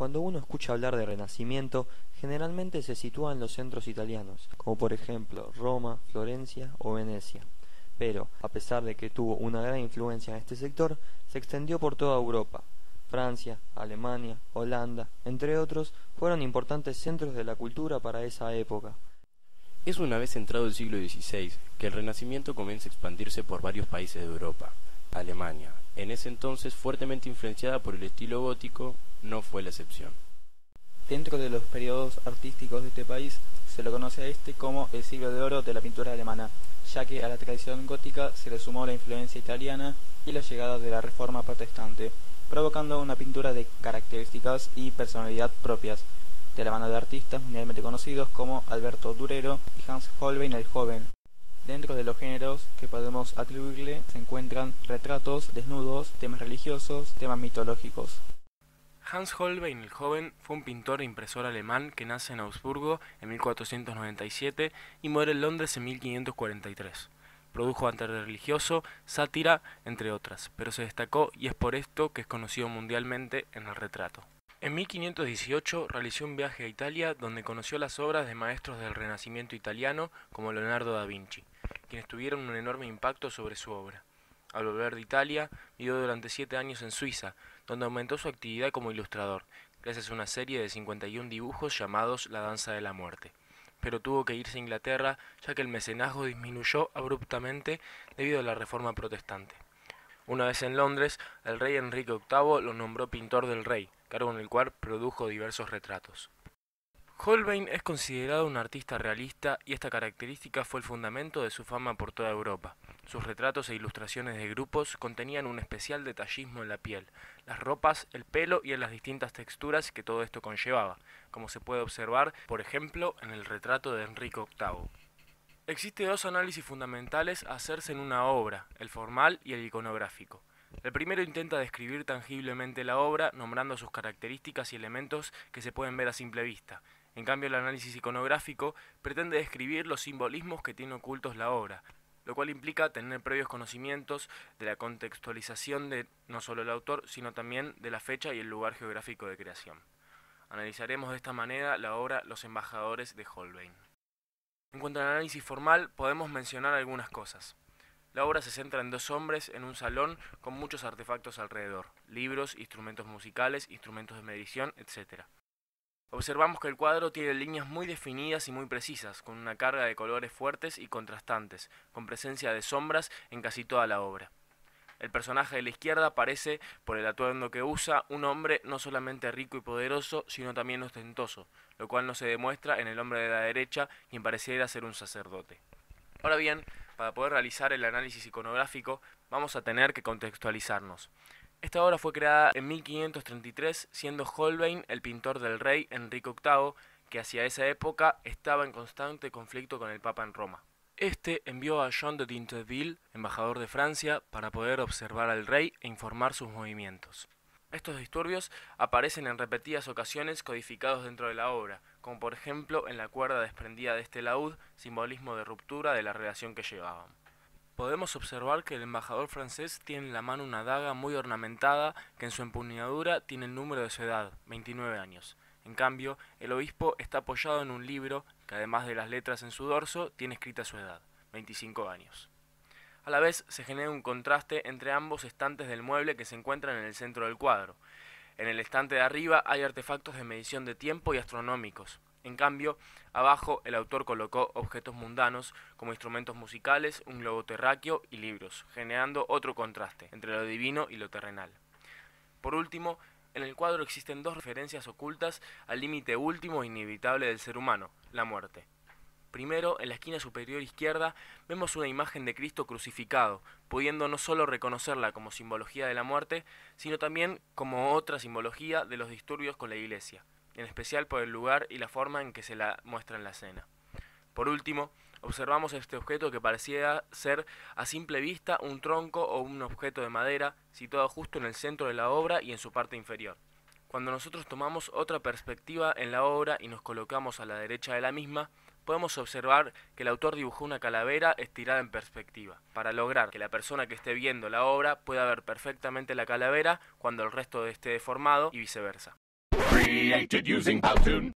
Cuando uno escucha hablar de Renacimiento, generalmente se sitúa en los centros italianos, como por ejemplo Roma, Florencia o Venecia. Pero, a pesar de que tuvo una gran influencia en este sector, se extendió por toda Europa. Francia, Alemania, Holanda, entre otros, fueron importantes centros de la cultura para esa época. Es una vez entrado el siglo XVI que el Renacimiento comienza a expandirse por varios países de Europa. Alemania, en ese entonces fuertemente influenciada por el estilo gótico, no fue la excepción. Dentro de los periodos artísticos de este país, se lo conoce a este como el siglo de oro de la pintura alemana, ya que a la tradición gótica se le sumó la influencia italiana y la llegada de la Reforma protestante, provocando una pintura de características y personalidad propias, de la mano de artistas mundialmente conocidos como Alberto Durero y Hans Holbein el Joven. Dentro de los géneros que podemos atribuirle se encuentran retratos, desnudos, temas religiosos, temas mitológicos. Hans Holbein el Joven fue un pintor e impresor alemán que nace en Augsburgo en 1497 y muere en Londres en 1543. Produjo arte religioso, sátira, entre otras, pero se destacó y es por esto que es conocido mundialmente en el retrato. En 1518 realizó un viaje a Italia donde conoció las obras de maestros del Renacimiento italiano como Leonardo da Vinci, quienes tuvieron un enorme impacto sobre su obra. Al volver de Italia, vivió durante 7 años en Suiza, donde aumentó su actividad como ilustrador, gracias a una serie de 51 dibujos llamados La Danza de la Muerte. Pero tuvo que irse a Inglaterra, ya que el mecenazgo disminuyó abruptamente debido a la Reforma protestante. Una vez en Londres, el rey Enrique VIII lo nombró pintor del rey, cargo en el cual produjo diversos retratos. Holbein es considerado un artista realista y esta característica fue el fundamento de su fama por toda Europa. Sus retratos e ilustraciones de grupos contenían un especial detallismo en la piel, las ropas, el pelo y en las distintas texturas que todo esto conllevaba, como se puede observar, por ejemplo, en el retrato de Enrique VIII. Existen 2 análisis fundamentales a hacerse en una obra, el formal y el iconográfico. El primero intenta describir tangiblemente la obra, nombrando sus características y elementos que se pueden ver a simple vista. En cambio, el análisis iconográfico pretende describir los simbolismos que tiene ocultos la obra, lo cual implica tener previos conocimientos de la contextualización de no solo el autor, sino también de la fecha y el lugar geográfico de creación. Analizaremos de esta manera la obra Los embajadores de Holbein. En cuanto al análisis formal, podemos mencionar algunas cosas. La obra se centra en 2 hombres en un salón con muchos artefactos alrededor, libros, instrumentos musicales, instrumentos de medición, etc. Observamos que el cuadro tiene líneas muy definidas y muy precisas, con una carga de colores fuertes y contrastantes, con presencia de sombras en casi toda la obra. El personaje de la izquierda parece, por el atuendo que usa, un hombre no solamente rico y poderoso, sino también ostentoso, lo cual no se demuestra en el hombre de la derecha, quien pareciera ser un sacerdote. Ahora bien, para poder realizar el análisis iconográfico, vamos a tener que contextualizarnos. Esta obra fue creada en 1533, siendo Holbein el pintor del rey Enrique VIII, que hacia esa época estaba en constante conflicto con el Papa en Roma. Este envió a Jean de Dinterville, embajador de Francia, para poder observar al rey e informar sus movimientos. Estos disturbios aparecen en repetidas ocasiones codificados dentro de la obra, como por ejemplo en la cuerda desprendida de este laúd, simbolismo de ruptura de la relación que llevaban. Podemos observar que el embajador francés tiene en la mano una daga muy ornamentada que en su empuñadura tiene el número de su edad, 29 años. En cambio, el obispo está apoyado en un libro que además de las letras en su dorso, tiene escrita su edad, 25 años. A la vez se genera un contraste entre ambos estantes del mueble que se encuentran en el centro del cuadro. En el estante de arriba hay artefactos de medición de tiempo y astronómicos. En cambio, abajo el autor colocó objetos mundanos como instrumentos musicales, un globo terráqueo y libros, generando otro contraste entre lo divino y lo terrenal. Por último, en el cuadro existen 2 referencias ocultas al límite último e inevitable del ser humano, la muerte. Primero, en la esquina superior izquierda, vemos una imagen de Cristo crucificado, pudiendo no solo reconocerla como simbología de la muerte, sino también como otra simbología de los disturbios con la Iglesia, en especial por el lugar y la forma en que se la muestra en la escena. Por último, observamos este objeto que parecía ser a simple vista un tronco o un objeto de madera, situado justo en el centro de la obra y en su parte inferior. Cuando nosotros tomamos otra perspectiva en la obra y nos colocamos a la derecha de la misma, podemos observar que el autor dibujó una calavera estirada en perspectiva, para lograr que la persona que esté viendo la obra pueda ver perfectamente la calavera cuando el resto esté deformado y viceversa. Created using Powtoon.